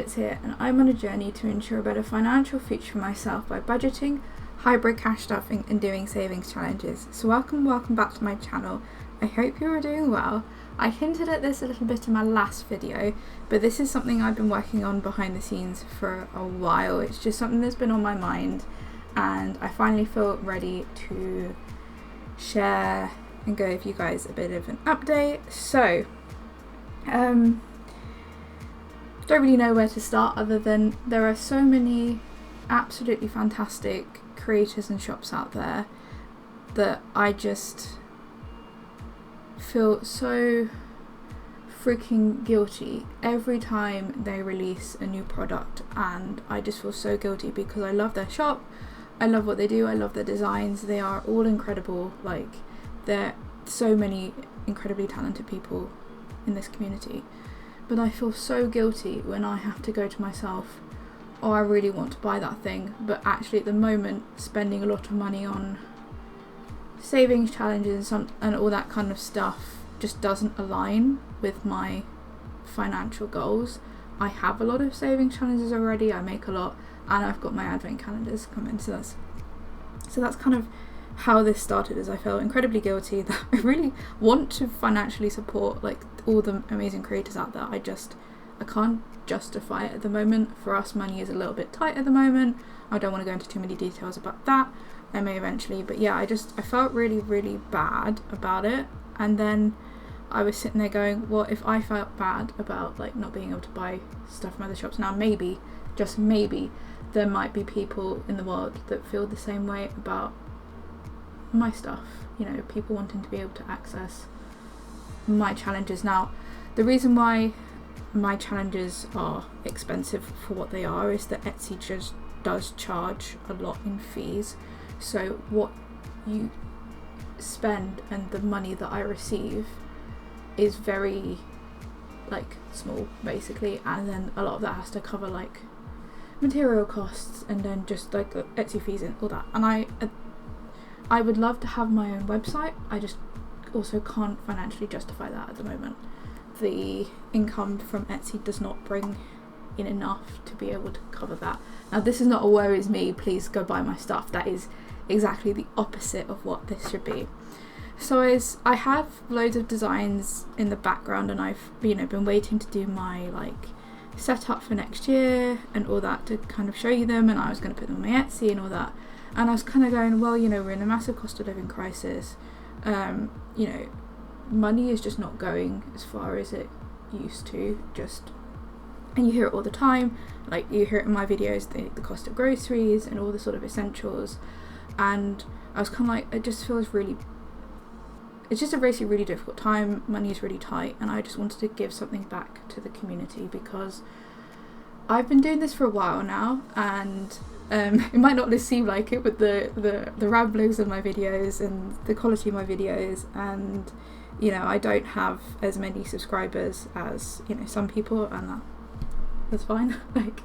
Budgets here, and I'm on a journey to ensure a better financial future for myself by budgeting, hybrid cash stuffing and doing savings challenges. So welcome back to my channel. I hope you are doing well. I hinted at this a little bit in my last video, but this is something I've been working on behind the scenes for a while. It's just something that's been on my mind, and I finally feel ready to share and go with you guys a bit of an update. So don't really know where to start other than there are so many absolutely fantastic creators and shops out there that I just feel so freaking guilty every time they release a new product, and I just feel so guilty because I love their shop, I love what they do, I love their designs, they are all incredible. Like, there are so many incredibly talented people in this community, but I feel so guilty when I have to go to myself, oh, I really want to buy that thing, but actually at the moment spending a lot of money on savings challenges and all that kind of stuff just doesn't align with my financial goals. I have a lot of savings challenges already, I make a lot, and I've got my advent calendars coming, so that's kind of how this started. Is I felt incredibly guilty that I really want to financially support like all the amazing creators out there. I can't justify it at the moment. For us, money is a little bit tight at the moment. I don't want to go into too many details about that. I may eventually, but yeah, I felt really bad about it. And then I was sitting there going, well, if I felt bad about like not being able to buy stuff from other shops, now maybe, just maybe, there might be people in the world that feel the same way about my stuff, you know, people wanting to be able to access my challenges. Now, the reason why my challenges are expensive for what they are is that Etsy just does charge a lot in fees. So what you spend and the money that I receive is very like small basically, and then a lot of that has to cover like material costs and then just like the Etsy fees and all that. And I would love to have my own website, I just also can't financially justify that at the moment. The income from Etsy does not bring in enough to be able to cover that. Now, this is not a woe is me, please go buy my stuff. That is exactly the opposite of what this should be. So I have loads of designs in the background, and I've been waiting to do my like setup for next year and all that to kind of show you them, and I was going to put them on my Etsy and all that. And I was kind of going, well, we're in a massive cost of living crisis. Money is just not going as far as it used to. And you hear it all the time. Like, you hear it in my videos, the cost of groceries and all the sort of essentials. And I was kind of like, it just feels it's just a really difficult time. Money is really tight, and I just wanted to give something back to the community because I've been doing this for a while now, and it might not seem like it with the ramblings of my videos and the quality of my videos, and I don't have as many subscribers as some people, and that's fine. Like,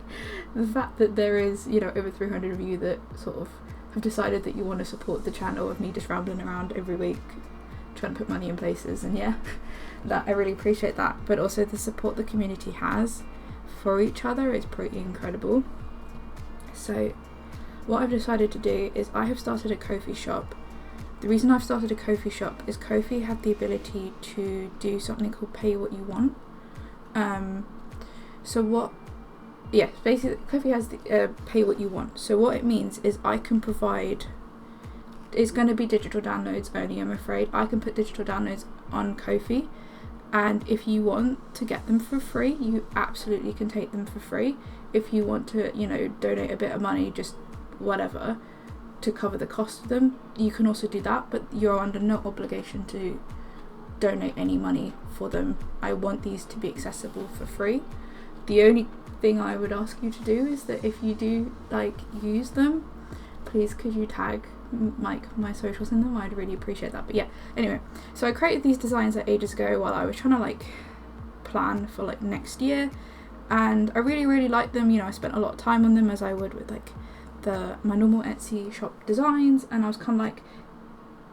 the fact that there is over 300 of you that sort of have decided that you want to support the channel of me just rambling around every week trying to put money in places, and that I really appreciate that. But also the support the community has for each other is pretty incredible. So what I've decided to do is I have started a Ko-fi shop. The reason I've started a Ko-fi shop is Ko-fi had the ability to do something called pay what you want. Basically Ko-fi has the pay what you want. So what it means is I can provide, it's going to be digital downloads only, I'm afraid. I can put digital downloads on Ko-fi, and if you want to get them for free, you absolutely can take them for free. If you want to donate a bit of money, just whatever, to cover the cost of them, you can also do that, but you're under no obligation to donate any money for them. I want these to be accessible for free. The only thing I would ask you to do is that if you do use them, please could you tag my socials in them? I'd really appreciate that. But yeah, anyway, so I created these designs ages ago while I was trying to plan for next year, and I really liked them. I spent a lot of time on them, as I would with my normal Etsy shop designs, and I was kind of like,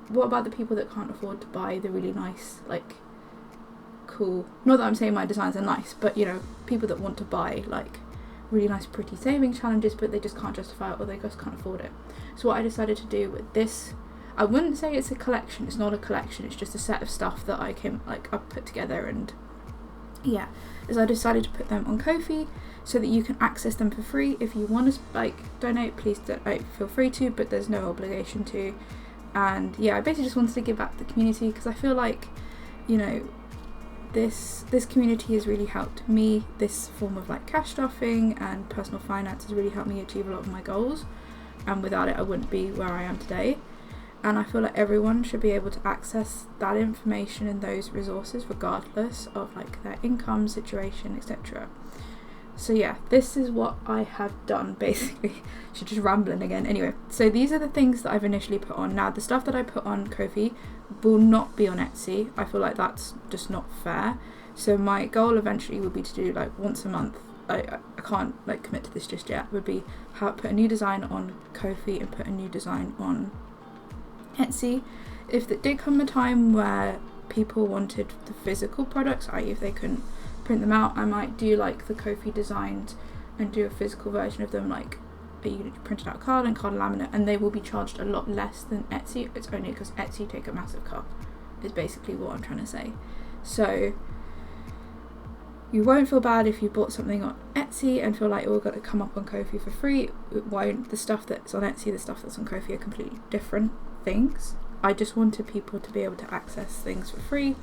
what about the people that can't afford to buy the really nice cool, not that I'm saying my designs are nice, but people that want to buy really nice pretty saving challenges, but they just can't justify it, or they just can't afford it. So what I decided to do with this, I wouldn't say it's a collection, it's not a collection, it's just a set of stuff that I put together, and yeah, is I decided to put them on Ko-fi so that you can access them for free. If you want to like donate, please feel free to, but there's no obligation to. And yeah, I basically just wanted to give back to the community, because I feel like, you know, this community has really helped me. This form of like cash stuffing and personal finance has really helped me achieve a lot of my goals, and without it I wouldn't be where I am today. And I feel like everyone should be able to access that information and those resources regardless of like their income situation, etc. So yeah, this is what I have done basically. Should just rambling again. Anyway, so these are the things that I've initially put on. Now the stuff that I put on Ko-fi will not be on Etsy. I feel like that's just not fair. So my goal eventually would be to do like once a month. I can't like commit to this just yet. Would be put a new design on Ko-fi and put a new design on Etsy. If there did come a time where people wanted the physical products, i.e. if they couldn't print them out, I might do like the Ko-fi designs and do a physical version of them, like you printed out card and card laminate, and they will be charged a lot less than Etsy. It's only because Etsy take a massive cut, is basically what I'm trying to say. So you won't feel bad if you bought something on Etsy and feel like you're going to come up on Ko-fi for free. It won't. The stuff that's on Etsy, the stuff that's on Ko-fi are completely different things. I just wanted people to be able to access things for free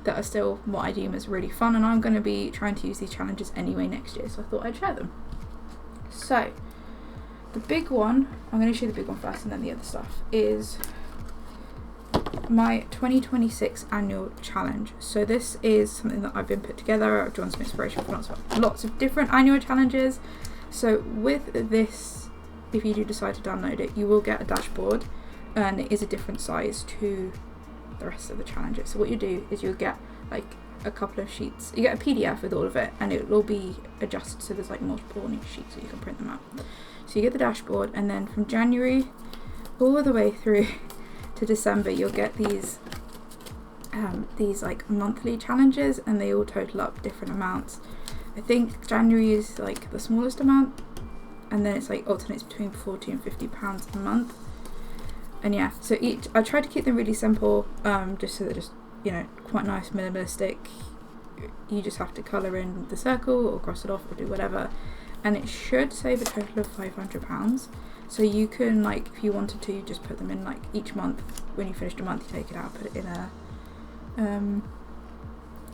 that are still what I deem as really fun, and I'm going to be trying to use these challenges anyway next year, so I thought I'd share them. So the big one, I'm going to show you the big one first and then the other stuff, is my 2026 annual challenge. So this is something that I've been put together. I've drawn some inspiration from lots of different annual challenges. So with this, if you do decide to download it, you will get a dashboard, and it is a different size to the rest of the challenges. So what you do is you'll get like a couple of sheets, you get a PDF with all of it, and it will all be adjusted so there's like multiple on each sheet so you can print them out. So you get the dashboard, and then from January all the way through to December you'll get these like monthly challenges, and they all total up different amounts. I think January is like the smallest amount, and then it's like alternates between £40 and £50 a month. And yeah, so I tried to keep them really simple, just so they're just, you know, quite nice, minimalistic. You just have to colour in the circle or cross it off or do whatever, and it should save a total of £500. So you can, like, if you wanted to, just put them in like each month. When you finished a month, you take it out, put it in a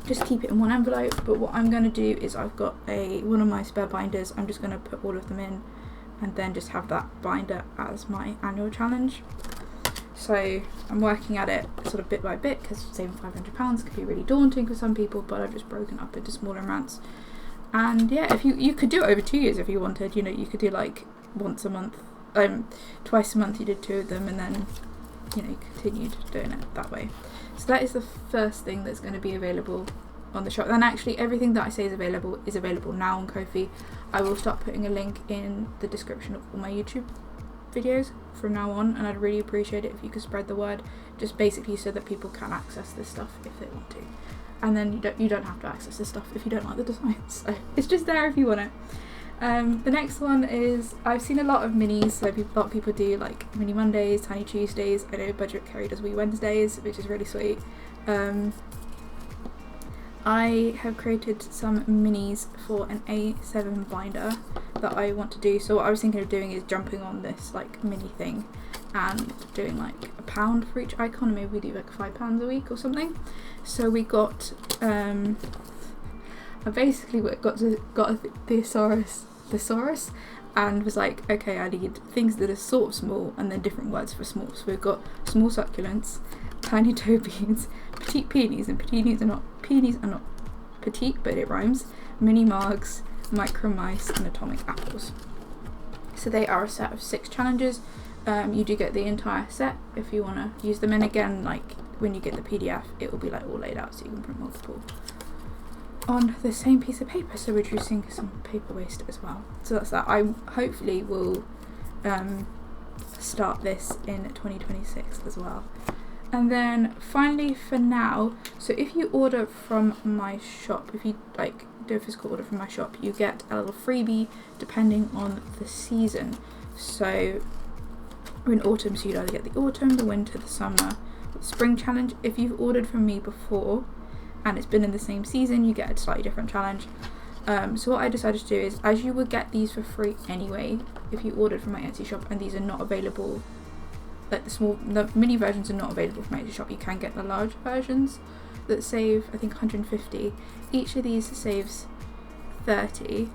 just keep it in one envelope. But what I'm going to do is I've got one of my spare binders. I'm just going to put all of them in, and then just have that binder as my annual challenge. So I'm working at it sort of bit by bit, because saving £500 could be really daunting for some people, but I've just broken up into smaller amounts. And yeah, if you could do it over 2 years if you wanted. You know, you could do like once a month, twice a month you did 2 of them, and then, you know, you continued doing it that way. So that is the first thing that's going to be available on the shop. And actually everything that I say is available now on Ko-fi. I will start putting a link in the description of all my YouTube videos from now on, and I'd really appreciate it if you could spread the word, just basically so that people can access this stuff if they want to. And then you don't have to access this stuff if you don't like the designs, so it's just there if you want it. The next one is, I've seen a lot of minis, so a lot of people do like mini Mondays, tiny Tuesdays. I know Budget Carry does wee Wednesdays, which is really sweet. I have created some minis for an A7 binder that I want to do. So what I was thinking of doing is jumping on this like mini thing and doing like £1 for each icon, and maybe we do like £5 a week or something. So we got I basically got a thesaurus and was like, okay, I need things that are sort of small and then different words for small. So we've got small succulents, tiny toe beans, petite peonies, and peonies are not petite, but it rhymes, mini margs, micro mice, and atomic apples. So they are a set of 6 challenges. You do get the entire set if you want to use them, and again, like when you get the PDF, it will be like all laid out so you can print multiple on the same piece of paper, so reducing some paper waste as well. So that's that. I hopefully will start this in 2026 as well. And then finally for now, so if you order from my shop, if you like do a physical order from my shop, you get a little freebie depending on the season. So we're in autumn, so you'd either get the autumn, the winter, the summer, the spring challenge. If you've ordered from me before and it's been in the same season, you get a slightly different challenge. So what I decided to do is, as you would get these for free anyway if you ordered from my Etsy shop, and these are not available, like the mini versions are not available from my Etsy shop. You can get the large versions that save, I think, 150. Each of these saves 30.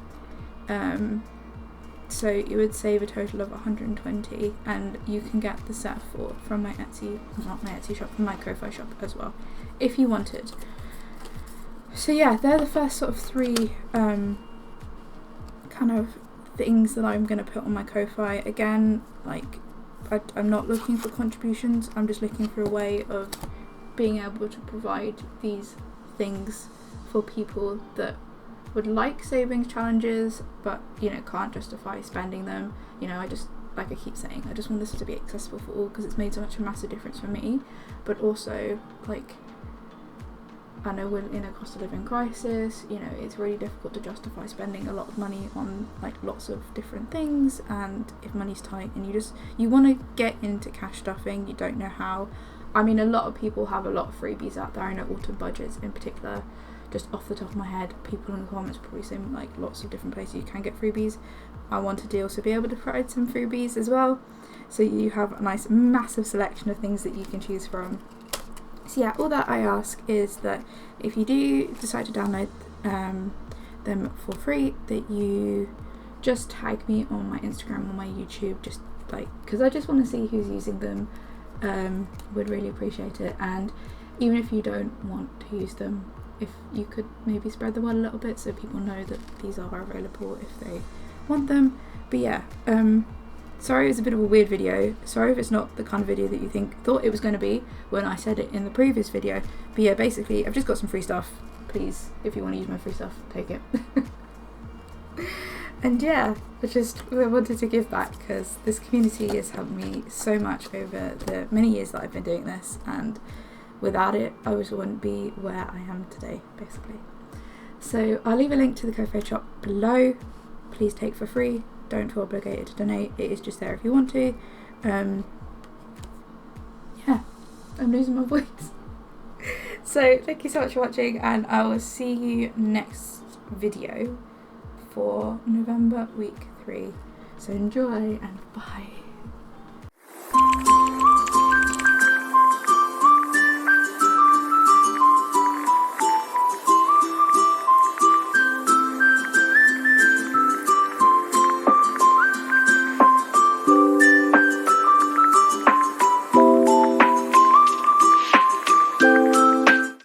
So you would save a total of 120, and you can get the set from my Etsy, not my Etsy shop, from my Ko-Fi shop as well, if you wanted. So yeah, they're the first sort of 3 kind of things that I'm going to put on my Ko-Fi. Again, like, I'm not looking for contributions, I'm just looking for a way of being able to provide these things for people that would like savings challenges but, you know, can't justify spending them. You know, I just, like I keep saying, I just want this to be accessible for all, because it's made such a massive difference for me. But also, like, I know we're in a cost of living crisis, you know, it's really difficult to justify spending a lot of money on like lots of different things, and if money's tight and you want to get into cash stuffing, you don't know how. I mean, a lot of people have a lot of freebies out there. I know Autumn Budgets in particular, just off the top of my head, people in the comments probably saying like lots of different places you can get freebies. I wanted to also be able to provide some freebies as well, so you have a nice massive selection of things that you can choose from. So yeah, all that I ask is that if you do decide to download them for free, that you just tag me on my Instagram or my YouTube, just like, because I just want to see who's using them. Would really appreciate it. And even if you don't want to use them, if you could maybe spread the word a little bit so people know that these are available if they want them. But yeah, sorry, it's a bit of a weird video. Sorry if it's not the kind of video that you thought it was going to be when I said it in the previous video. But yeah, basically, I've just got some free stuff. Please, if you want to use my free stuff, take it. And yeah, I wanted to give back, because this community has helped me so much over the many years that I've been doing this, and without it, I just wouldn't be where I am today, basically. So I'll leave a link to the Ko-Fi shop below. Please take for free. Don't feel obligated to donate. It is just there if you want to. Yeah, I'm losing my voice. So thank you so much for watching, and I will see you next video for November week 3. So enjoy, and bye.